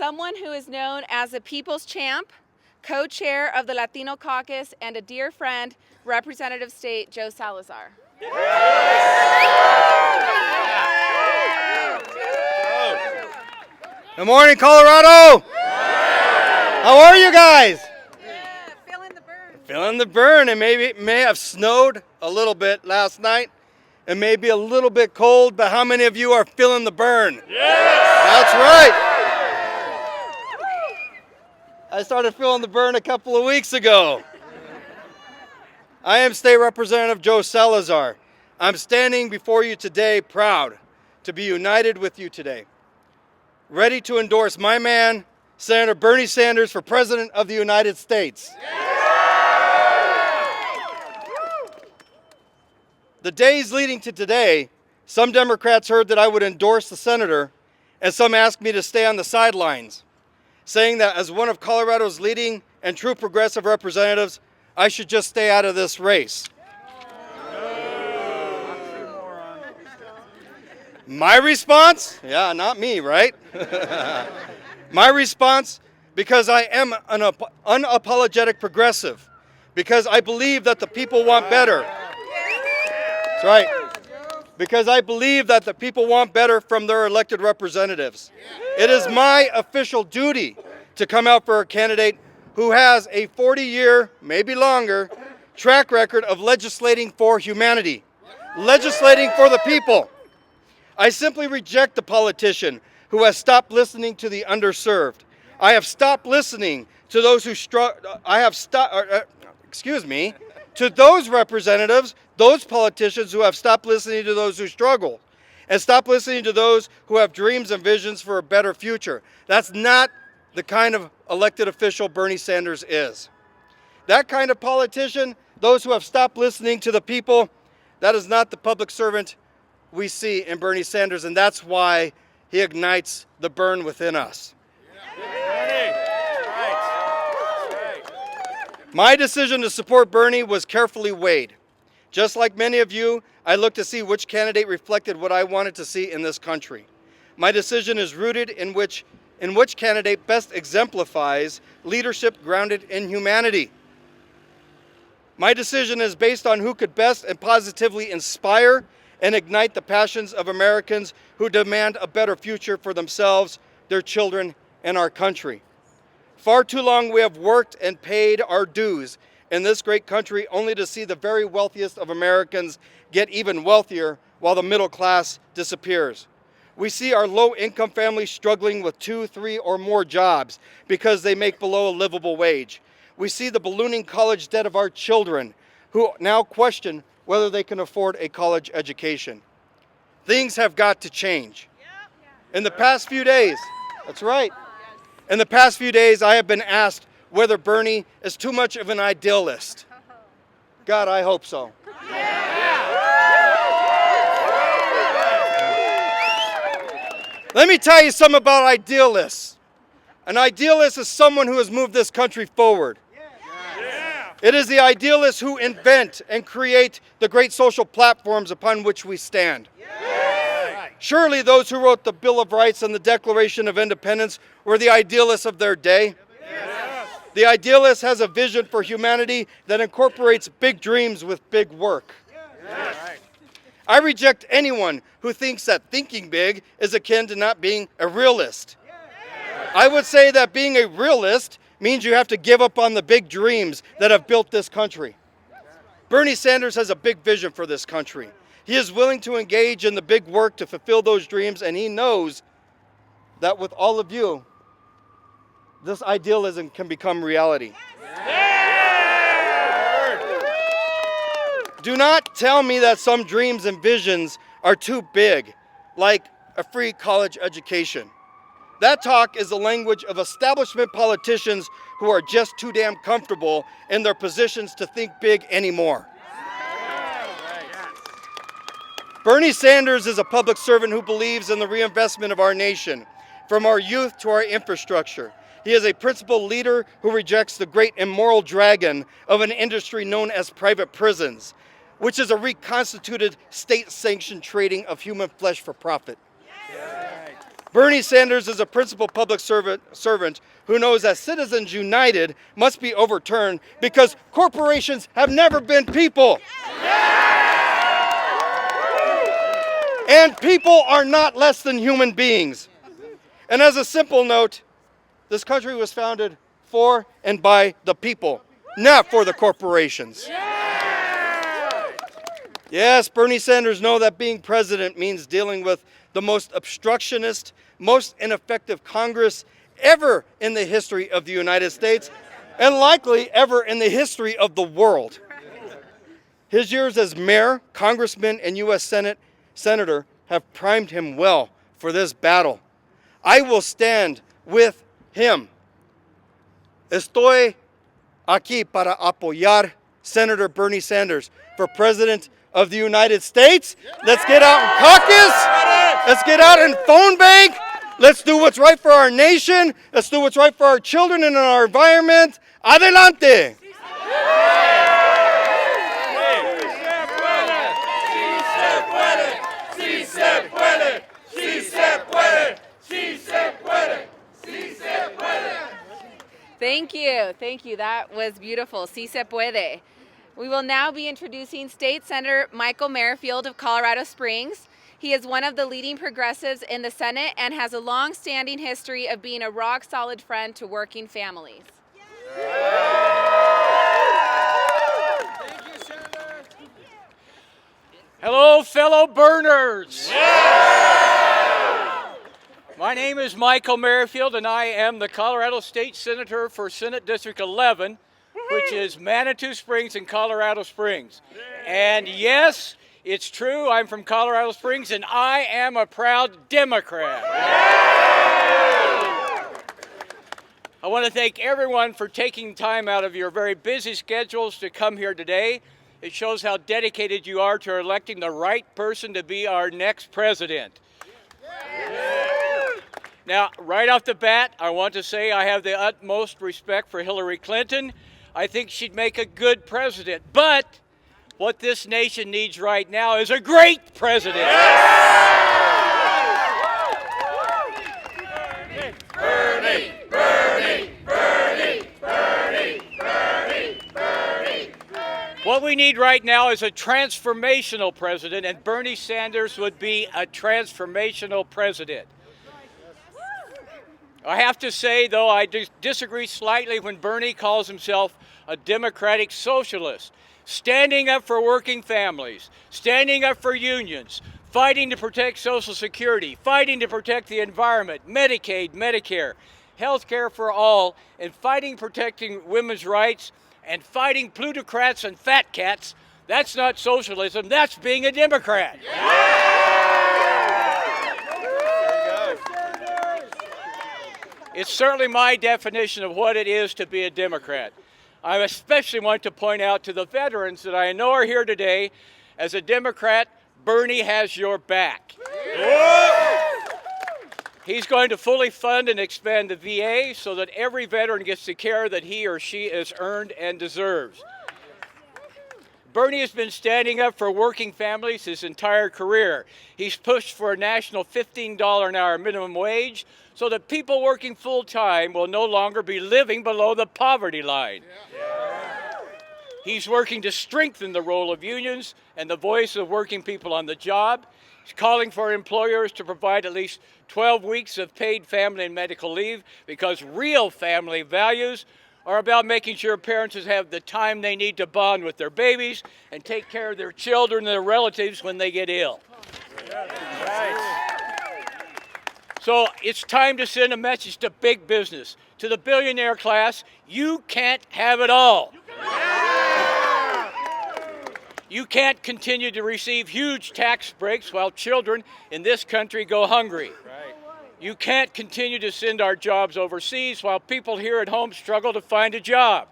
someone who is known as a people's champ, co-chair of the Latino Caucus, and a dear friend, Representative State Joe Salazar. Good morning, Colorado! How are you guys? Feeling the burn. Feeling the burn, and maybe it may have snowed a little bit last night. It may be a little bit cold, but how many of you are feeling the burn? Yes! That's right. I started feeling the burn a couple of weeks ago. I am State Representative Joe Salazar. I'm standing before you today proud to be united with you today. Ready to endorse my man, Senator Bernie Sanders, for President of the United States. The days leading to today, some Democrats heard that I would endorse the senator, and some asked me to stay on the sidelines, saying that as one of Colorado's leading and true progressive representatives, I should just stay out of this race. My response? Yeah, not me, right? My response, because I am an unapologetic progressive, because I believe that the people want better. That's right. Because I believe that the people want better from their elected representatives. It is my official duty to come out for a candidate who has a 40-year, maybe longer, track record of legislating for humanity, legislating for the people. I simply reject the politician who has stopped listening to the underserved. I have stopped listening to those who to those representatives, those politicians who have stopped listening to those who struggle, and stopped listening to those who have dreams and visions for a better future. That's not the kind of elected official Bernie Sanders is. That kind of politician, those who have stopped listening to the people, that is not the public servant we see in Bernie Sanders, and that's why he ignites the burn within us. My decision to support Bernie was carefully weighed. Just like many of you, I looked to see which candidate reflected what I wanted to see in this country. My decision is rooted in which candidate best exemplifies leadership grounded in humanity. My decision is based on who could best and positively inspire and ignite the passions of Americans who demand a better future for themselves, their children, and our country. Far too long we have worked and paid our dues in this great country only to see the very wealthiest of Americans get even wealthier while the middle class disappears. We see our low-income families struggling with 2, 3, or more jobs because they make below a livable wage. We see the ballooning college debt of our children who now question whether they can afford a college education. Things have got to change. In the past few days, that's right. In the past few days, I have been asked whether Bernie is too much of an idealist. God, I hope so. Let me tell you something about idealists. An idealist is someone who has moved this country forward. It is the idealists who invent and create the great social platforms upon which we stand. Surely those who wrote the Bill of Rights and the Declaration of Independence were the idealists of their day. The idealist has a vision for humanity that incorporates big dreams with big work. I reject anyone who thinks that thinking big is akin to not being a realist. I would say that being a realist means you have to give up on the big dreams that have built this country. Bernie Sanders has a big vision for this country. He is willing to engage in the big work to fulfill those dreams, and he knows that with all of you, this idealism can become reality. Do not tell me that some dreams and visions are too big, like a free college education. That talk is the language of establishment politicians who are just too damn comfortable in their positions to think big anymore. Bernie Sanders is a public servant who believes in the reinvestment of our nation, from our youth to our infrastructure. He is a principled leader who rejects the great immoral dragon of an industry known as private prisons, which is a reconstituted state-sanctioned trading of human flesh for profit. Bernie Sanders is a principled public servant who knows that Citizens United must be overturned because corporations have never been people. And people are not less than human beings. And as a simple note, this country was founded for and by the people, not for the corporations. Yes, Bernie Sanders knows that being president means dealing with the most obstructionist, most ineffective Congress ever in the history of the United States, and likely ever in the history of the world. His years as mayor, congressman, and U.S. Senator have primed him well for this battle. I will stand with him. Estoy aquí para apoyar Senator Bernie Sanders for President of the United States. Let's get out and caucus. Let's get out and phone bank. Let's do what's right for our nation. Let's do what's right for our children and our environment. Adelante. Thank you. Thank you. That was beautiful. Si se puede. We will now be introducing State Senator Michael Merrifield of Colorado Springs. He is one of the leading progressives in the Senate and has a long-standing history of being a rock-solid friend to working families. Thank you, Senator. Hello, fellow burners. My name is Michael Merrifield, and I am the Colorado State Senator for Senate District 11, which is Manitou Springs and Colorado Springs. And yes, it's true, I'm from Colorado Springs, and I am a proud Democrat. I want to thank everyone for taking time out of your very busy schedules to come here today. It shows how dedicated you are to electing the right person to be our next president. Now, right off the bat, I want to say I have the utmost respect for Hillary Clinton. I think she'd make a good president. But what this nation needs right now is a great president. Bernie, Bernie, Bernie, Bernie, Bernie, Bernie. What we need right now is a transformational president, and Bernie Sanders would be a transformational president. I have to say, though, I disagree slightly when Bernie calls himself a democratic socialist, standing up for working families, standing up for unions, fighting to protect Social Security, fighting to protect the environment, Medicaid, Medicare, health care for all, and fighting protecting women's rights, and fighting plutocrats and fat cats. That's not socialism, that's being a Democrat. It's certainly my definition of what it is to be a Democrat. I especially want to point out to the veterans that I know are here today, as a Democrat, Bernie has your back. He's going to fully fund and expand the VA so that every veteran gets the care that he or she has earned and deserves. Bernie has been standing up for working families his entire career. He's pushed for a national $15 an hour minimum wage so that people working full-time will no longer be living below the poverty line. He's working to strengthen the role of unions and the voice of working people on the job. He's calling for employers to provide at least 12 weeks of paid family and medical leave, because real family values are about making sure parents have the time they need to bond with their babies and take care of their children and their relatives when they get ill. So it's time to send a message to big business, to the billionaire class: you can't have it all. You can't continue to receive huge tax breaks while children in this country go hungry. You can't continue to send our jobs overseas while people here at home struggle to find a job.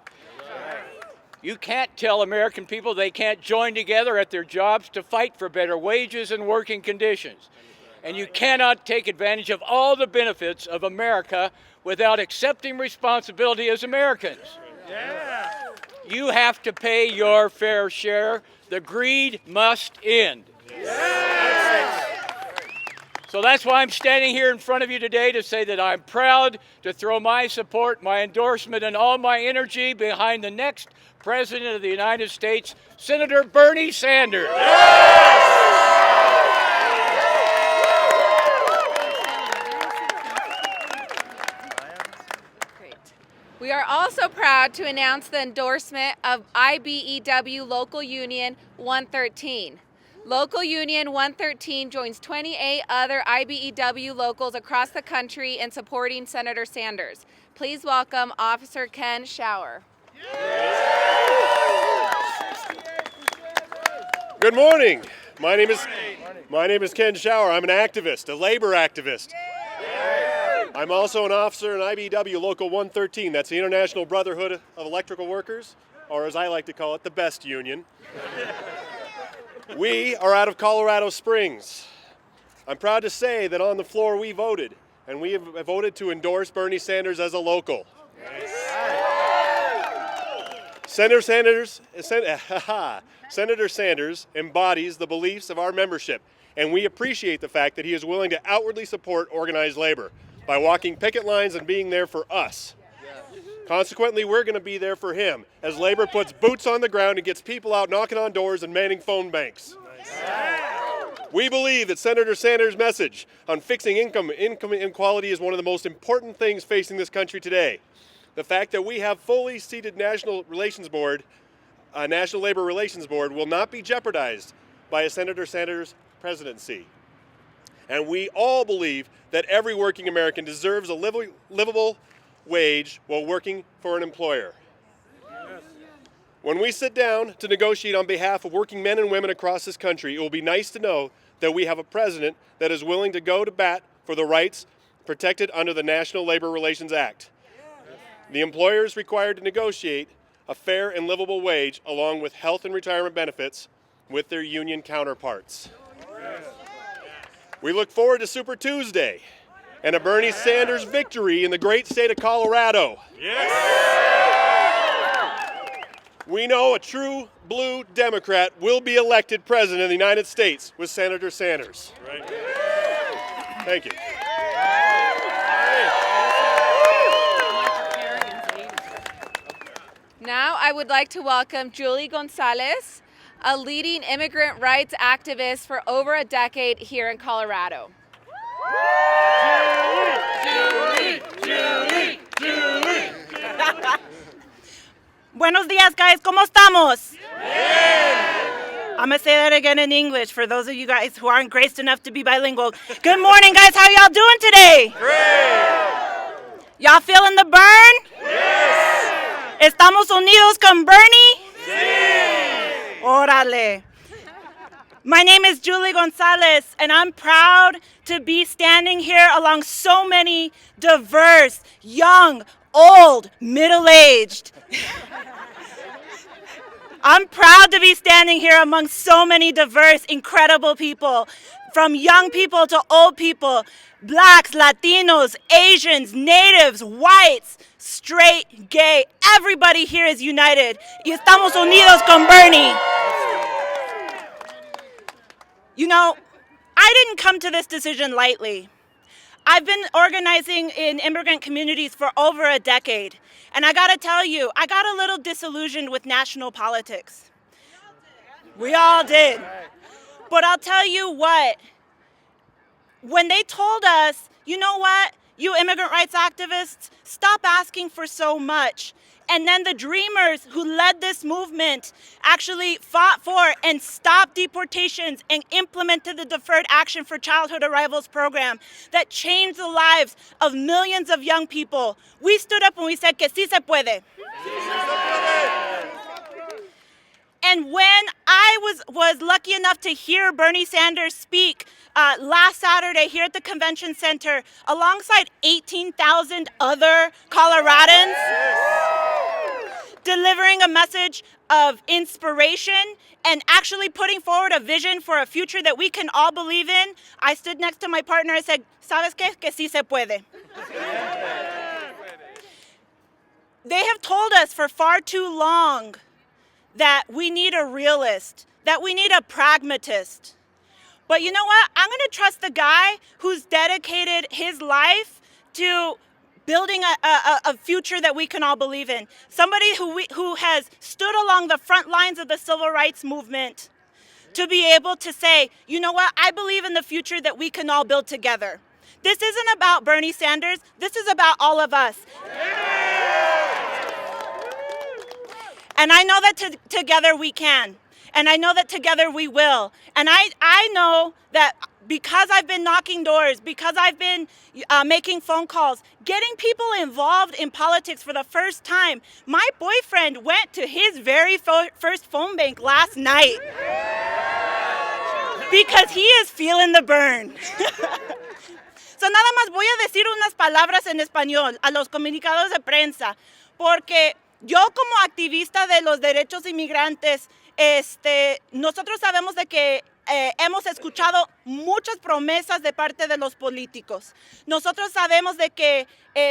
You can't tell American people they can't join together at their jobs to fight for better wages and working conditions. And you cannot take advantage of all the benefits of America without accepting responsibility as Americans. You have to pay your fair share. The greed must end. So that's why I'm standing here in front of you today to say that I'm proud to throw my support, my endorsement, and all my energy behind the next President of the United States, Senator Bernie Sanders. Great. We are also proud to announce the endorsement of IBEW Local Union 113. Local Union 113 joins 28 other IBEW locals across the country in supporting Senator Sanders. Please welcome Officer Ken Schauer. Good morning. My name is Ken Schauer. I'm an activist, a labor activist. I'm also an officer in IBEW Local 113. That's the International Brotherhood of Electrical Workers, or as I like to call it, the best union. We are out of Colorado Springs. I'm proud to say that on the floor we voted, and we have voted to endorse Bernie Sanders as a local. Senator Sanders embodies the beliefs of our membership, and we appreciate the fact that he is willing to outwardly support organized labor by walking picket lines and being there for us. Consequently, we're going to be there for him as labor puts boots on the ground and gets people out knocking on doors and manning phone banks. We believe that Senator Sanders' message on fixing income inequality is one of the most important things facing this country today. The fact that we have fully seated National Labor Relations Board will not be jeopardized by a Senator Sanders presidency. And we all believe that every working American deserves a livable wage while working for an employer. When we sit down to negotiate on behalf of working men and women across this country, it will be nice to know that we have a president that is willing to go to bat for the rights protected under the National Labor Relations Act. The employer is required to negotiate a fair and livable wage along with health and retirement benefits with their union counterparts. We look forward to Super Tuesday and a Bernie Sanders victory in the great state of Colorado. We know a true blue Democrat will be elected president of the United States with Senator Sanders. Thank you. Now I would like to welcome Julie Gonzales, a leading immigrant rights activist for over a decade here in Colorado. Buenos días, guys. ¿Cómo estamos? I'm going to say that again in English for those of you guys who aren't graced enough to be bilingual. Good morning, guys. How y'all doing today? Great. Y'all feeling the burn? Yes. ¿Estamos unidos con Bernie? Sí. Órale. My name is Julie Gonzales, and I'm proud to be standing here along so many diverse, young, old, middle-aged. I'm proud to be standing here among so many diverse, incredible people, from young people to old people, blacks, Latinos, Asians, natives, whites, straight, gay. Everybody here is united. Y estamos unidos con Bernie. You know, I didn't come to this decision lightly. I've been organizing in immigrant communities for over a decade. And I gotta tell you, I got a little disillusioned with national politics. We all did. But I'll tell you what, when they told us, you know what, you immigrant rights activists, stop asking for so much. And then the dreamers who led this movement actually fought for and stopped deportations and implemented the Deferred Action for Childhood Arrivals program that changed the lives of millions of young people. We stood up and we said que sí se puede. And when I was lucky enough to hear Bernie Sanders speak last Saturday here at the convention center alongside 18,000 other Coloradans, delivering a message of inspiration and actually putting forward a vision for a future that we can all believe in, I stood next to my partner and said, ¿Sabes qué? Que sí se puede. They have told us for far too long that we need a realist, that we need a pragmatist. But you know what? I'm going to trust the guy who's dedicated his life to building a future that we can all believe in. Somebody who has stood along the front lines of the civil rights movement to be able to say, you know what? I believe in the future that we can all build together. This isn't about Bernie Sanders. This is about all of us. And I know that together we can. And I know that together we will. And I know that because I've been knocking doors, because I've been making phone calls, getting people involved in politics for the first time. My boyfriend went to his very first phone bank last night because he is feeling the burn. So nada más voy a decir unas palabras en español a los comunicados de prensa, porque yo como activista de los derechos inmigrantes, nosotros sabemos de que hemos escuchado muchas promesas de parte de los políticos. Nosotros sabemos de que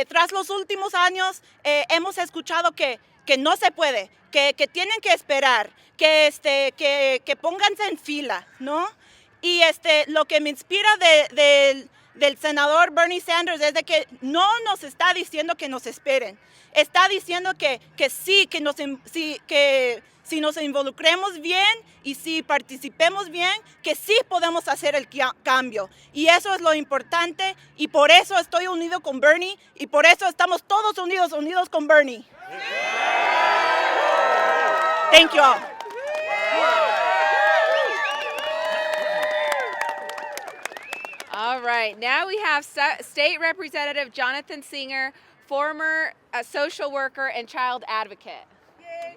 tras los últimos años hemos escuchado que no se puede, que tienen que esperar, que pónganse en fila, ¿no? Y lo que me inspira del senador Bernie Sanders es de que no nos está diciendo que nos esperen. Está diciendo que sí, que si nos involucremos bien y si participemos bien, que sí podemos hacer el cambio. Y eso es lo importante, y por eso estoy unido con Bernie, y por eso estamos todos unidos con Bernie. Thank you all. All right, now we have State Representative Jonathan Singer, former social worker and child advocate. Yay,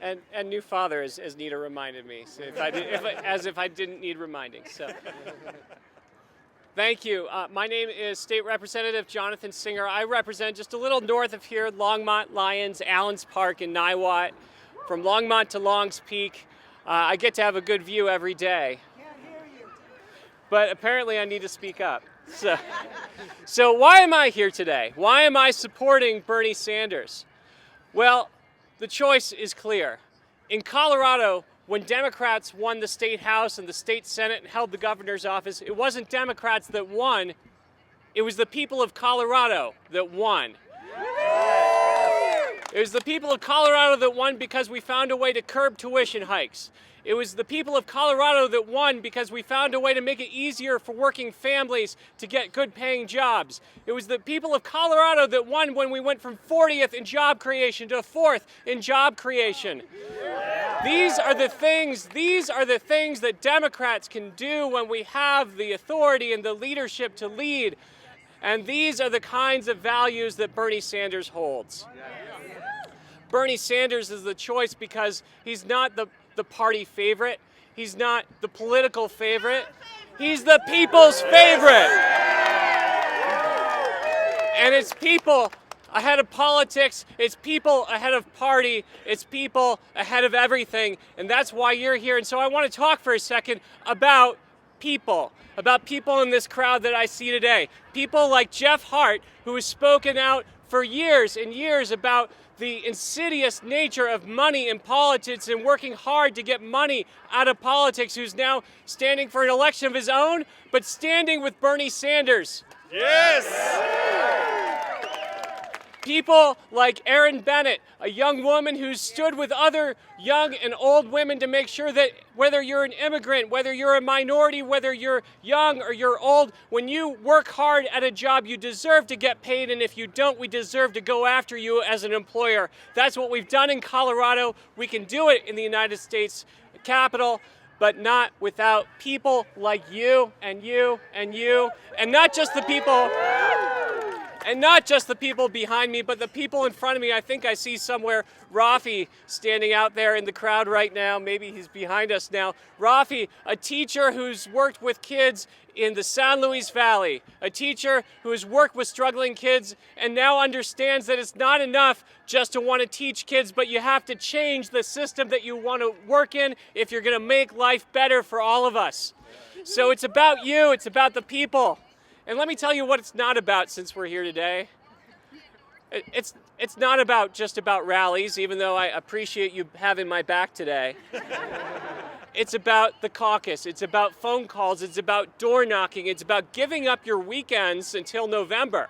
Jonathan! And new father, as Nita reminded me, so as if I didn't need reminding. So, thank you. My name is State Representative Jonathan Singer. I represent just a little north of here, Longmont, Lyons, Allens Park, and Niwot. From Longmont to Longs Peak, I get to have a good view every day. But apparently I need to speak up. So why am I here today? Why am I supporting Bernie Sanders? Well, the choice is clear. In Colorado, when Democrats won the state house and the state senate and held the governor's office, it wasn't Democrats that won, it was the people of Colorado that won. It was the people of Colorado that won because we found a way to curb tuition hikes. It was the people of Colorado that won because we found a way to make it easier for working families to get good paying jobs. It was the people of Colorado that won when we went from 40th in job creation to 4th in job creation. These are the things that Democrats can do when we have the authority and the leadership to lead. And these are the kinds of values that Bernie Sanders holds. Bernie Sanders is the choice because he's not the party favorite. He's not the political favorite. He's the people's favorite. And it's people ahead of politics. It's people ahead of party. It's people ahead of everything. And that's why you're here. And so I want to talk for a second about people in this crowd that I see today. People like Jeff Hart, who has spoken out for years and years about the insidious nature of money in politics and working hard to get money out of politics, who's now standing for an election of his own, but standing with Bernie Sanders. Yes! People like Erin Bennett, a young woman who's stood with other young and old women to make sure that whether you're an immigrant, whether you're a minority, whether you're young or you're old, when you work hard at a job, you deserve to get paid, and if you don't, we deserve to go after you as an employer. That's what we've done in Colorado. We can do it in the United States Capitol, but not without people like you and you and you, and not just the people... And not just the people behind me, but the people in front of me. I think I see somewhere Rafi standing out there in the crowd right now. Maybe he's behind us now. Rafi, a teacher who's worked with kids in the San Luis Valley, a teacher who has worked with struggling kids and now understands that it's not enough just to want to teach kids, but you have to change the system that you want to work in if you're going to make life better for all of us. So it's about you, it's about the people. And let me tell you what it's not about since we're here today. It's not just about rallies, even though I appreciate you having my back today. It's about the caucus. It's about phone calls. It's about door knocking. It's about giving up your weekends until November.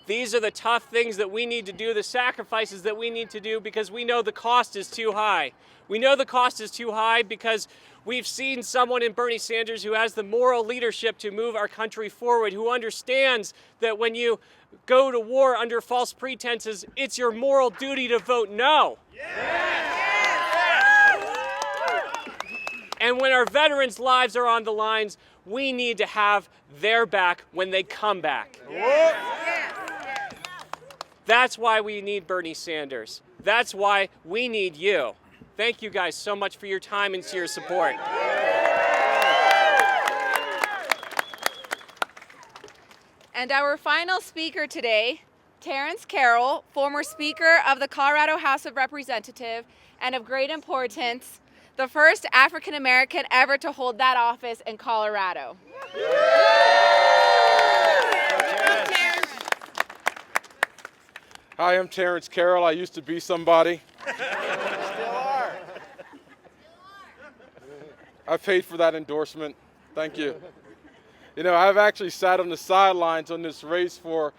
These are the tough things that we need to do, the sacrifices that we need to do, because we know the cost is too high. We know the cost is too high because we've seen someone in Bernie Sanders who has the moral leadership to move our country forward, who understands that when you go to war under false pretenses, it's your moral duty to vote no. And when our veterans' lives are on the lines, we need to have their back when they come back. That's why we need Bernie Sanders. That's why we need you. Thank you guys so much for your time and your support. And our final speaker today, Terrence Carroll, former Speaker of the Colorado House of Representatives, and of great importance, the first African American ever to hold that office in Colorado. Hi, I'm Terrence Carroll. I used to be somebody. Still are. I paid for that endorsement. Thank you. You know, I've actually sat on the sidelines on this race for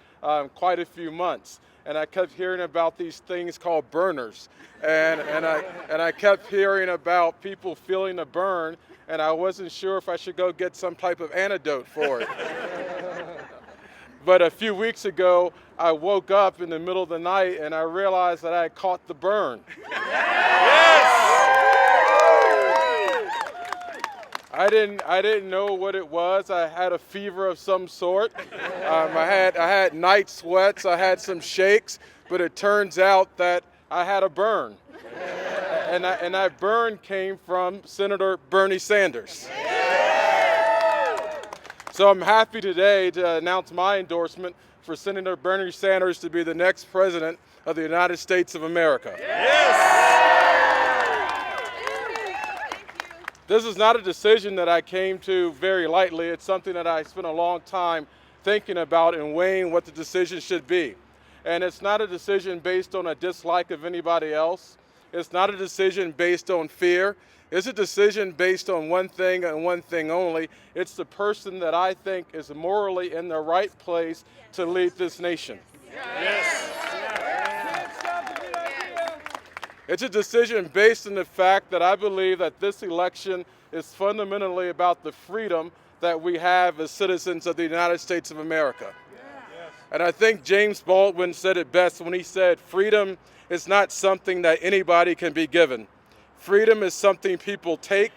quite a few months, and I kept hearing about these things called burners, and I kept hearing about people feeling the burn, and I wasn't sure if I should go get some type of antidote for it. But a few weeks ago, I woke up in the middle of the night and I realized that I had caught the burn. I didn't know what it was. I had a fever of some sort. I had night sweats. I had some shakes, but it turns out that I had a burn, and that burn came from Senator Bernie Sanders. So I'm happy today to announce my endorsement for Senator Bernie Sanders to be the next president of the United States of America. This is not a decision that I came to very lightly. It's something that I spent a long time thinking about and weighing what the decision should be. And it's not a decision based on a dislike of anybody else. It's not a decision based on fear. It's a decision based on one thing and one thing only. It's the person that I think is morally in the right place to lead this nation. It's a decision based on the fact that I believe that this election is fundamentally about the freedom that we have as citizens of the United States of America. And I think James Baldwin said it best when he said, freedom is not something that anybody can be given. Freedom is something people take,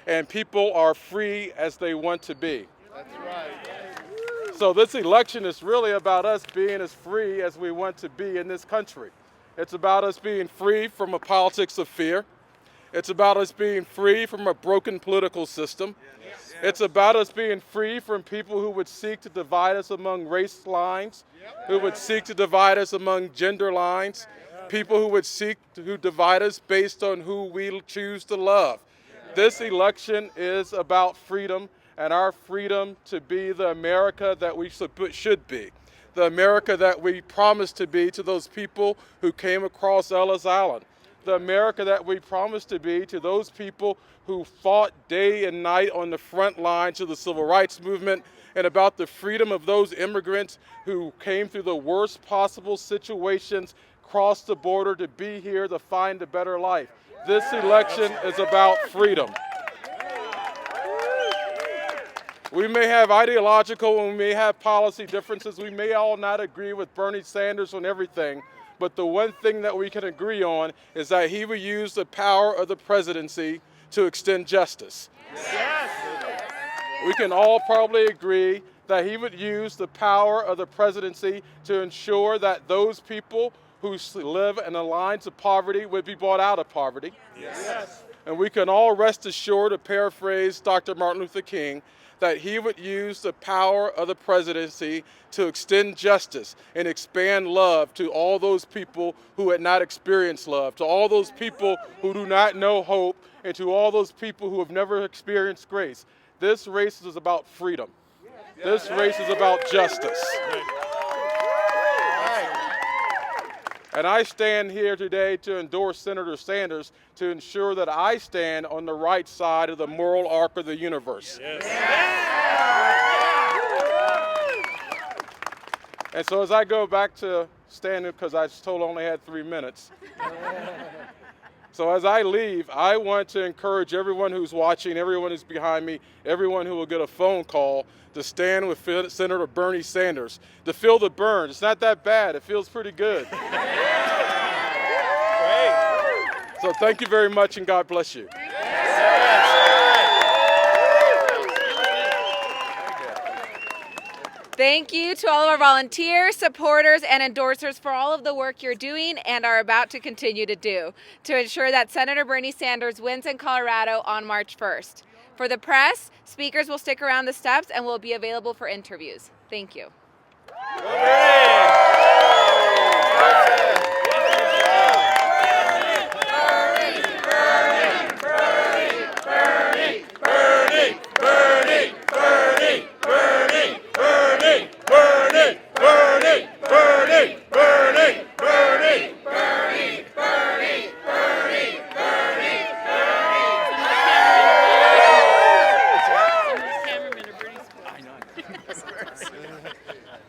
and people are free as they want to be. That's right. So this election is really about us being as free as we want to be in this country. It's about us being free from a politics of fear. It's about us being free from a broken political system. It's about us being free from people who would seek to divide us among race lines, who would seek to divide us among gender lines, people who would seek to divide us based on who we choose to love. This election is about freedom, and our freedom to be the America that we should be. The America that we promised to be to those people who came across Ellis Island. The America that we promised to be to those people who fought day and night on the front lines of the civil rights movement, and about the freedom of those immigrants who came through the worst possible situations, crossed the border to be here to find a better life. This election is about freedom. We may have ideological and we may have policy differences. We may all not agree with Bernie Sanders on everything, but the one thing that we can agree on is that he will use the power of the presidency to extend justice. We can all probably agree that he would use the power of the presidency to ensure that those people who live in the lines of poverty would be brought out of poverty. And we can all rest assured, to paraphrase Dr. Martin Luther King, that he would use the power of the presidency to extend justice and expand love to all those people who had not experienced love, to all those people who do not know hope, and to all those people who have never experienced grace. This race is about freedom. This race is about justice. And I stand here today to endorse Senator Sanders to ensure that I stand on the right side of the moral arc of the universe. Yes. And so as I go back to standing, because I was told I only had 3 minutes. So as I leave, I want to encourage everyone who's watching, everyone who's behind me, everyone who will get a phone call to stand with Senator Bernie Sanders, to feel the burn. It's not that bad. It feels pretty good. So thank you very much, and God bless you. Thank you to all of our volunteers, supporters, and endorsers for all of the work you're doing and are about to continue to do to ensure that Senator Bernie Sanders wins in Colorado on March 1st. For the press, speakers will stick around the steps and will be available for interviews. Thank you. Go Bernie!